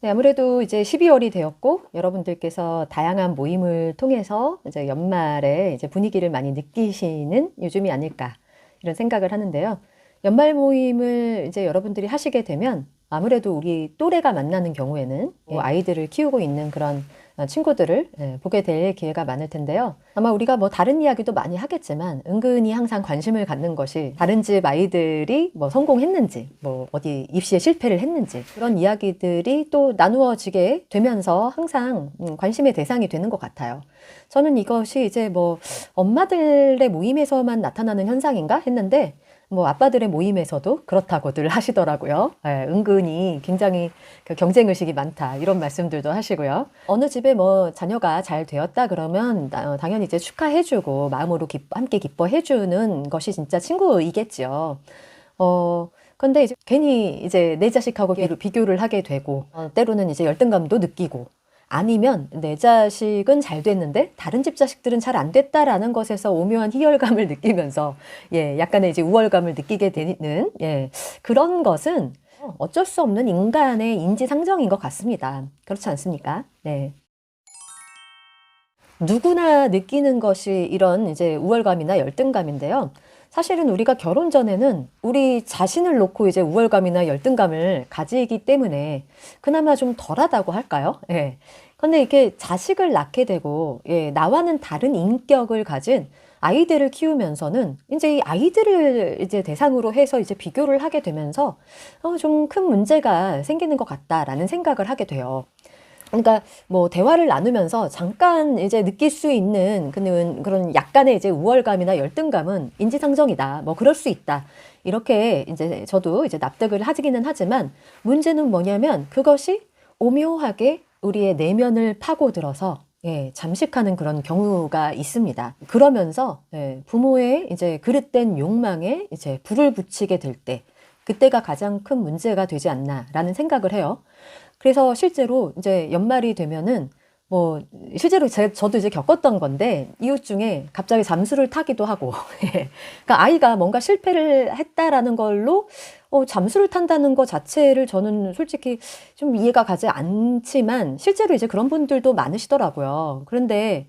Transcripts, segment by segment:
네, 아무래도 이제 12월이 되었고 여러분들께서 다양한 모임을 통해서 이제 연말에 이제 분위기를 많이 느끼시는 요즘이 아닐까 이런 생각을 하는데요. 연말 모임을 이제 여러분들이 하시게 되면 아무래도 우리 또래가 만나는 경우에는 뭐 아이들을 키우고 있는 그런 친구들을 보게 될 기회가 많을 텐데요. 아마 우리가 뭐 다른 이야기도 많이 하겠지만 은근히 항상 관심을 갖는 것이 다른 집 아이들이 뭐 성공했는지, 뭐 어디 입시에 실패를 했는지 그런 이야기들이 또 나누어지게 되면서 항상 관심의 대상이 되는 것 같아요. 저는 이것이 이제 뭐 엄마들의 모임에서만 나타나는 현상인가 했는데 뭐 아빠들의 모임에서도 그렇다고들 하시더라고요. 은근히 굉장히 그 경쟁의식이 많다 이런 말씀들도 하시고요. 어느 집에 뭐 자녀가 잘 되었다 그러면 당연히 이제 축하해주고 마음으로 함께 기뻐해주는 것이 진짜 친구이겠죠. 근데 이제 괜히 이제 내 자식하고 비교를 하게 되고 때로는 이제 열등감도 느끼고 아니면 내 자식은 잘 됐는데 다른 집 자식들은 잘 안 됐다라는 것에서 오묘한 희열감을 느끼면서 약간의 이제 우월감을 느끼게 되는 그런 것은 어쩔 수 없는 인간의 인지상정인 것 같습니다. 그렇지 않습니까? 네. 누구나 느끼는 것이 이런 이제 우월감이나 열등감인데요. 사실은 우리가 결혼 전에는 우리 자신을 놓고 이제 우월감이나 열등감을 가지기 때문에 그나마 좀 덜하다고 할까요? 예. 근데 이게 자식을 낳게 되고, 나와는 다른 인격을 가진 아이들을 키우면서는 이제 이 아이들을 이제 대상으로 해서 이제 비교를 하게 되면서 좀 큰 문제가 생기는 것 같다라는 생각을 하게 돼요. 그러니까 뭐 대화를 나누면서 잠깐 이제 느낄 수 있는 그런 약간의 이제 우월감이나 열등감은 인지상정이다. 뭐 그럴 수 있다. 이렇게 이제 저도 이제 납득을 하기는 하지만 문제는 뭐냐면 그것이 오묘하게 우리의 내면을 파고들어서 잠식하는 그런 경우가 있습니다. 그러면서 부모의 이제 그릇된 욕망에 이제 불을 붙이게 될 때, 그때가 가장 큰 문제가 되지 않나라는 생각을 해요. 그래서 실제로 이제 연말이 되면은 뭐 실제로 저도 이제 겪었던 건데 이웃 중에 갑자기 잠수를 타기도 하고 그러니까 아이가 뭔가 실패를 했다라는 걸로 잠수를 탄다는 것 자체를 저는 솔직히 좀 이해가 가지 않지만 실제로 이제 그런 분들도 많으시더라고요. 그런데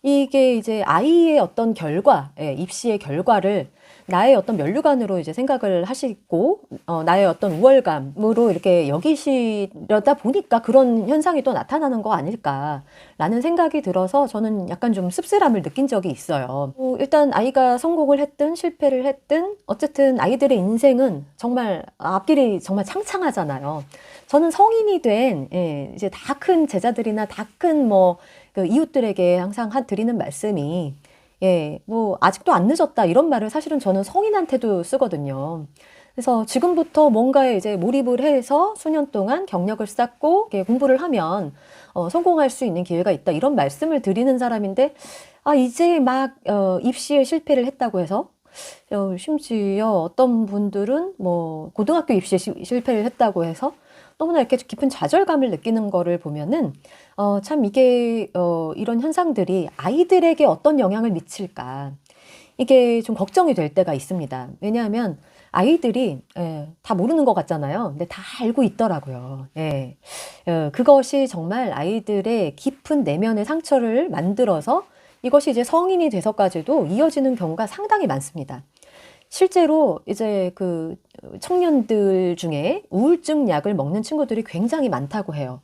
이게 이제 아이의 어떤 결과, 입시의 결과를 나의 어떤 면류관으로 이제 생각을 하시고, 나의 어떤 우월감으로 이렇게 여기시려다 보니까 그런 현상이 또 나타나는 거 아닐까라는 생각이 들어서 저는 약간 좀 씁쓸함을 느낀 적이 있어요. 일단 아이가 성공을 했든 실패를 했든 어쨌든 아이들의 인생은 정말 앞길이 정말 창창하잖아요. 저는 성인이 된, 이제 다 큰 제자들이나 다 큰 뭐, 그 이웃들에게 항상 드리는 말씀이 뭐, 아직도 안 늦었다. 이런 말을 사실은 저는 성인한테도 쓰거든요. 그래서 지금부터 뭔가에 이제 몰입을 해서 수년 동안 경력을 쌓고 공부를 하면 성공할 수 있는 기회가 있다. 이런 말씀을 드리는 사람인데, 이제 막 입시에 실패를 했다고 해서 심지어 어떤 분들은 뭐 고등학교 입시에 실패를 했다고 해서 너무나 이렇게 깊은 좌절감을 느끼는 거를 보면은 참 이게 이런 현상들이 아이들에게 어떤 영향을 미칠까 이게 좀 걱정이 될 때가 있습니다. 왜냐하면 아이들이 다 모르는 것 같잖아요. 근데 다 알고 있더라고요. 그것이 정말 아이들의 깊은 내면의 상처를 만들어서 이것이 이제 성인이 돼서까지도 이어지는 경우가 상당히 많습니다. 실제로 이제 그 청년들 중에 우울증 약을 먹는 친구들이 굉장히 많다고 해요.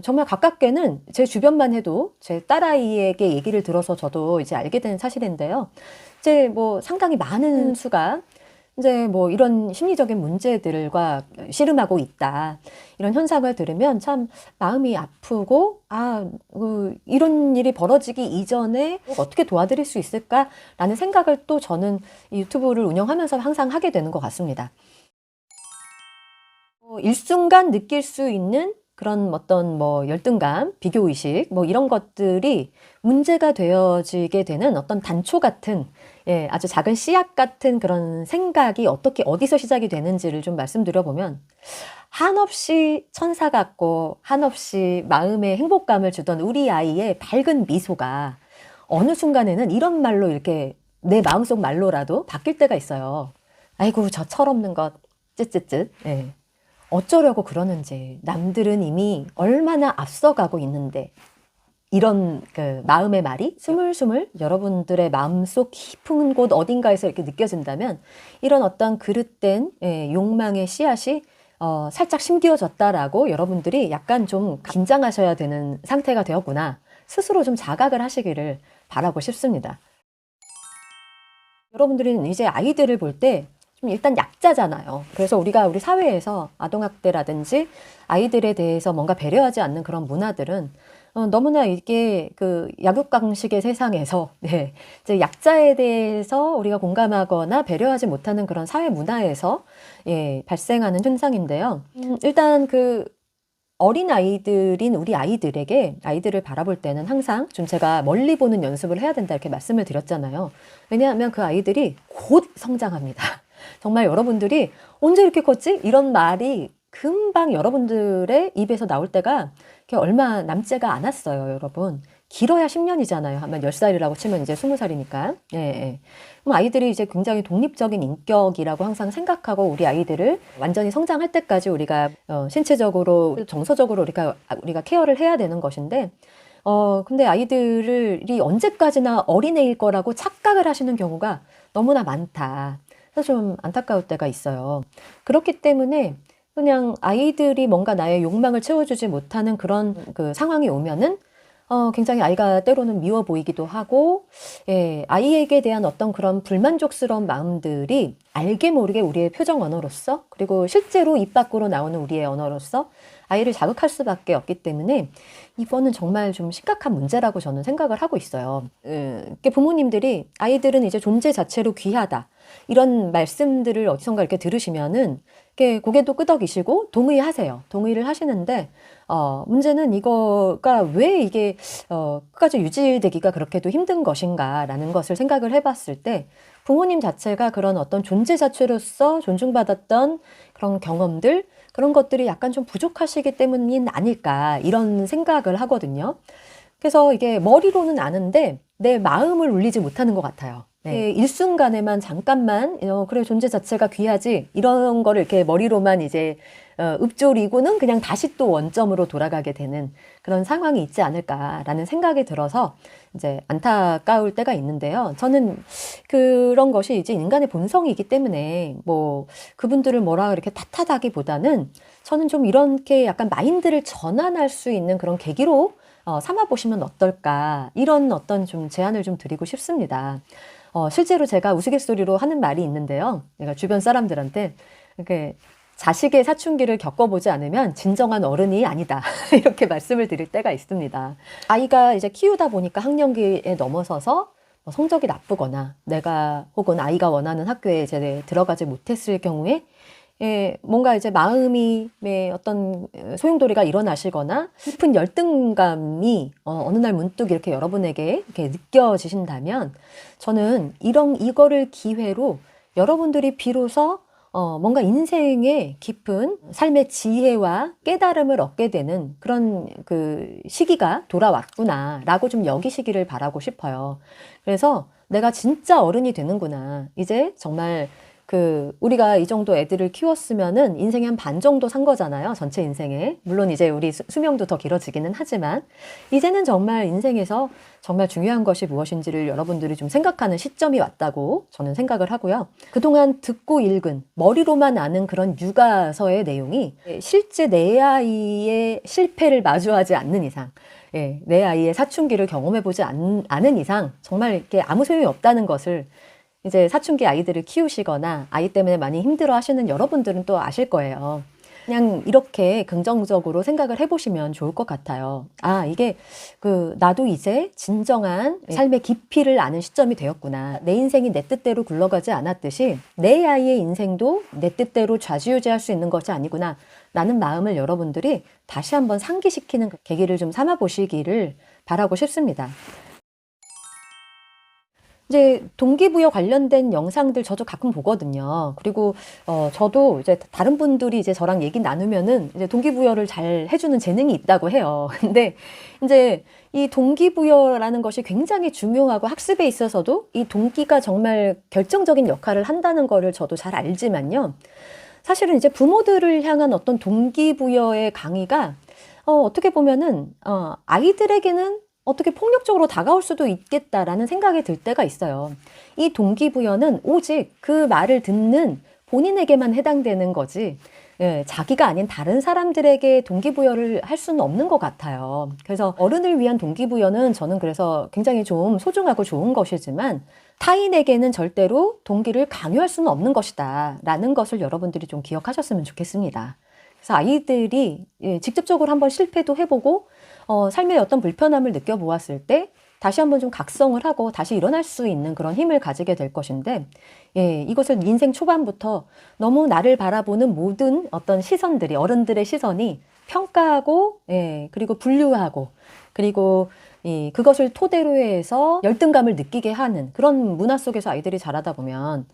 정말 가깝게는 제 주변만 해도 제 딸아이에게 얘기를 들어서 저도 이제 알게 된 사실인데요. 이제 뭐 상당히 많은 수가 이제 뭐 이런 심리적인 문제들과 씨름하고 있다. 이런 현상을 들으면 참 마음이 아프고, 이런 일이 벌어지기 이전에 어떻게 도와드릴 수 있을까라는 생각을 또 저는 이 유튜브를 운영하면서 항상 하게 되는 것 같습니다. 일순간 느낄 수 있는 그런 어떤 뭐 열등감, 비교의식, 뭐 이런 것들이 문제가 되어지게 되는 어떤 단초 같은, 아주 작은 씨앗 같은 그런 생각이 어떻게, 어디서 시작이 되는지를 좀 말씀드려보면, 한없이 천사 같고, 한없이 마음에 행복감을 주던 우리 아이의 밝은 미소가 어느 순간에는 이런 말로 이렇게 내 마음속 말로라도 바뀔 때가 있어요. 아이고, 저 철없는 것, 쯧쯧쯧. 어쩌려고 그러는지, 남들은 이미 얼마나 앞서가고 있는데, 이런 그 마음의 말이 스물스물 여러분들의 마음속 깊은 곳 어딘가에서 이렇게 느껴진다면, 이런 어떤 그릇된 욕망의 씨앗이 살짝 심기어졌다라고 여러분들이 약간 좀 긴장하셔야 되는 상태가 되었구나, 스스로 좀 자각을 하시기를 바라고 싶습니다. 여러분들은 이제 아이들을 볼 때 좀 일단 약자잖아요. 그래서 우리가 우리 사회에서 아동학대라든지 아이들에 대해서 뭔가 배려하지 않는 그런 문화들은 너무나 이게 그 약육강식의 세상에서 네, 이제 약자에 대해서 우리가 공감하거나 배려하지 못하는 그런 사회 문화에서 발생하는 현상인데요. 일단 그 어린 아이들인 우리 아이들에게 아이들을 바라볼 때는 항상 좀 제가 멀리 보는 연습을 해야 된다 이렇게 말씀을 드렸잖아요. 왜냐하면 그 아이들이 곧 성장합니다. 정말 여러분들이 언제 이렇게 컸지? 이런 말이 금방 여러분들의 입에서 나올 때가 얼마 남지가 않았어요, 여러분. 길어야 10년이잖아요. 아마 10살이라고 치면 이제 20살이니까. 예, 예. 그럼 아이들이 이제 굉장히 독립적인 인격이라고 항상 생각하고 우리 아이들을 완전히 성장할 때까지 우리가 신체적으로, 정서적으로 우리가 케어를 해야 되는 것인데, 근데 아이들이 언제까지나 어린애일 거라고 착각을 하시는 경우가 너무나 많다. 그래서 좀 안타까울 때가 있어요. 그렇기 때문에 그냥 아이들이 뭔가 나의 욕망을 채워주지 못하는 그런 그 상황이 오면은 굉장히 아이가 때로는 미워 보이기도 하고, 아이에게 대한 어떤 그런 불만족스러운 마음들이 알게 모르게 우리의 표정 언어로서, 그리고 실제로 입 밖으로 나오는 우리의 언어로서 아이를 자극할 수밖에 없기 때문에 이거는 정말 좀 심각한 문제라고 저는 생각을 하고 있어요. 부모님들이 아이들은 이제 존재 자체로 귀하다, 이런 말씀들을 어디선가 이렇게 들으시면은 이렇게 고개도 끄덕이시고 동의하세요. 동의를 하시는데 문제는 이거가 왜 이게 끝까지 유지되기가 그렇게도 힘든 것인가라는 것을 생각을 해봤을 때, 부모님 자체가 그런 어떤 존재 자체로서 존중받았던 그런 경험들, 그런 것들이 약간 좀 부족하시기 때문인 아닐까, 이런 생각을 하거든요. 그래서 이게 머리로는 아는데 내 마음을 울리지 못하는 것 같아요. 네. 일순간에만 잠깐만 그래 존재 자체가 귀하지, 이런 거를 이렇게 머리로만 이제 읊조리고는 그냥 다시 또 원점으로 돌아가게 되는 그런 상황이 있지 않을까라는 생각이 들어서 이제 안타까울 때가 있는데요. 저는 그런 것이 이제 인간의 본성이기 때문에 뭐 그분들을 뭐라 이렇게 탓하다기보다는 저는 좀 이렇게 약간 마인드를 전환할 수 있는 그런 계기로 삼아 보시면 어떨까, 이런 어떤 좀 제안을 좀 드리고 싶습니다. 실제로 제가 우스갯소리로 하는 말이 있는데요. 내가 주변 사람들한테 이렇게 자식의 사춘기를 겪어보지 않으면 진정한 어른이 아니다, 이렇게 말씀을 드릴 때가 있습니다. 아이가 이제 키우다 보니까 학년기에 넘어서서 성적이 나쁘거나 내가 혹은 아이가 원하는 학교에 이제 들어가지 못했을 경우에 뭔가 이제 마음이 어떤 소용돌이가 일어나시거나 깊은 열등감이 어느 날 문득 이렇게 여러분에게 이렇게 느껴지신다면, 저는 이거를 기회로 여러분들이 비로소 뭔가 인생의 깊은 삶의 지혜와 깨달음을 얻게 되는 그런 그 시기가 돌아왔구나라고 좀 여기시기를 바라고 싶어요. 그래서 내가 진짜 어른이 되는구나. 이제 정말 우리가 이 정도 애들을 키웠으면은 인생의 한 반 정도 산 거잖아요. 전체 인생에. 물론 이제 우리 수명도 더 길어지기는 하지만, 이제는 정말 인생에서 정말 중요한 것이 무엇인지를 여러분들이 좀 생각하는 시점이 왔다고 저는 생각을 하고요. 그동안 듣고 읽은, 머리로만 아는 그런 육아서의 내용이 실제 내 아이의 실패를 마주하지 않는 이상, 내 아이의 사춘기를 경험해보지 않은 이상 정말 이렇게 아무 소용이 없다는 것을 이제 사춘기 아이들을 키우시거나 아이 때문에 많이 힘들어 하시는 여러분들은 또 아실 거예요. 그냥 이렇게 긍정적으로 생각을 해보시면 좋을 것 같아요. 이게 나도 이제 진정한 삶의 깊이를 아는 시점이 되었구나. 내 인생이 내 뜻대로 굴러가지 않았듯이 내 아이의 인생도 내 뜻대로 좌지우지할 수 있는 것이 아니구나 라는 마음을 여러분들이 다시 한번 상기시키는 계기를 좀 삼아 보시기를 바라고 싶습니다. 이제 동기부여 관련된 영상들 저도 가끔 보거든요. 그리고 저도 이제 다른 분들이 이제 저랑 얘기 나누면은 이제 동기부여를 잘 해주는 재능이 있다고 해요. 근데 이제 이 동기부여라는 것이 굉장히 중요하고 학습에 있어서도 이 동기가 정말 결정적인 역할을 한다는 거를 저도 잘 알지만요. 사실은 이제 부모들을 향한 어떤 동기부여의 강의가 어떻게 보면은 아이들에게는 어떻게 폭력적으로 다가올 수도 있겠다라는 생각이 들 때가 있어요. 이 동기부여는 오직 그 말을 듣는 본인에게만 해당되는 거지, 예, 자기가 아닌 다른 사람들에게 동기부여를 할 수는 없는 것 같아요. 그래서 어른을 위한 동기부여는 저는 그래서 굉장히 좀 소중하고 좋은 것이지만 타인에게는 절대로 동기를 강요할 수는 없는 것이다 라는 것을 여러분들이 좀 기억하셨으면 좋겠습니다. 그래서 아이들이 직접적으로 한번 실패도 해보고 삶의 어떤 불편함을 느껴보았을 때 다시 한번 좀 각성을 하고 다시 일어날 수 있는 그런 힘을 가지게 될 것인데, 예, 이것을 인생 초반부터 너무 나를 바라보는 모든 어떤 시선들이, 어른들의 시선이 평가하고, 예, 그리고 분류하고, 그리고 그것을 토대로 해서 열등감을 느끼게 하는 그런 문화 속에서 아이들이 자라다 보면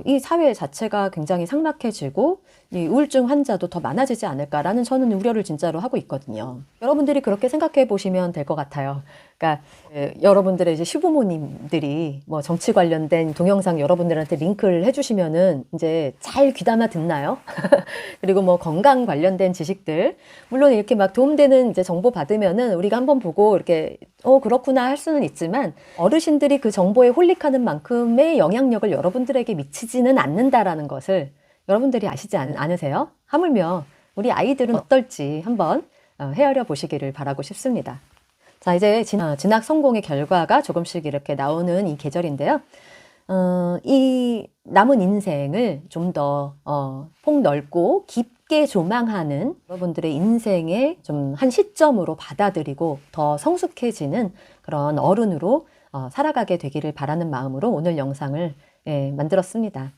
이 사회 자체가 굉장히 삭막해지고 이 우울증 환자도 더 많아지지 않을까라는 저는 우려를 진짜로 하고 있거든요. 여러분들이 그렇게 생각해 보시면 될 것 같아요. 그러니까 여러분들의 이제 시부모님들이 뭐 정치 관련된 동영상 여러분들한테 링크를 해주시면은 이제 잘 귀담아 듣나요? 그리고 뭐 건강 관련된 지식들, 물론 이렇게 막 도움되는 이제 정보 받으면은 우리가 한번 보고 이렇게 그렇구나 할 수는 있지만 어르신들이 그 정보에 홀릭하는 만큼의 영향력을 여러분들에게 미치지는 않는다라는 것을 여러분들이 아시지 않으세요? 하물며 우리 아이들은 어떨지 한번 헤아려 보시기를 바라고 싶습니다. 자, 이제 진학 성공의 결과가 조금씩 이렇게 나오는 이 계절인데요. 이 남은 인생을 좀 더 폭넓고 깊게 조망하는 여러분들의 인생의 좀 한 시점으로 받아들이고 더 성숙해지는 그런 어른으로 살아가게 되기를 바라는 마음으로 오늘 영상을 만들었습니다.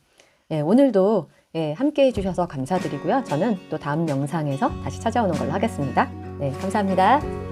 오늘도 함께 해주셔서 감사드리고요. 저는 또 다음 영상에서 다시 찾아오는 걸로 하겠습니다. 네, 감사합니다.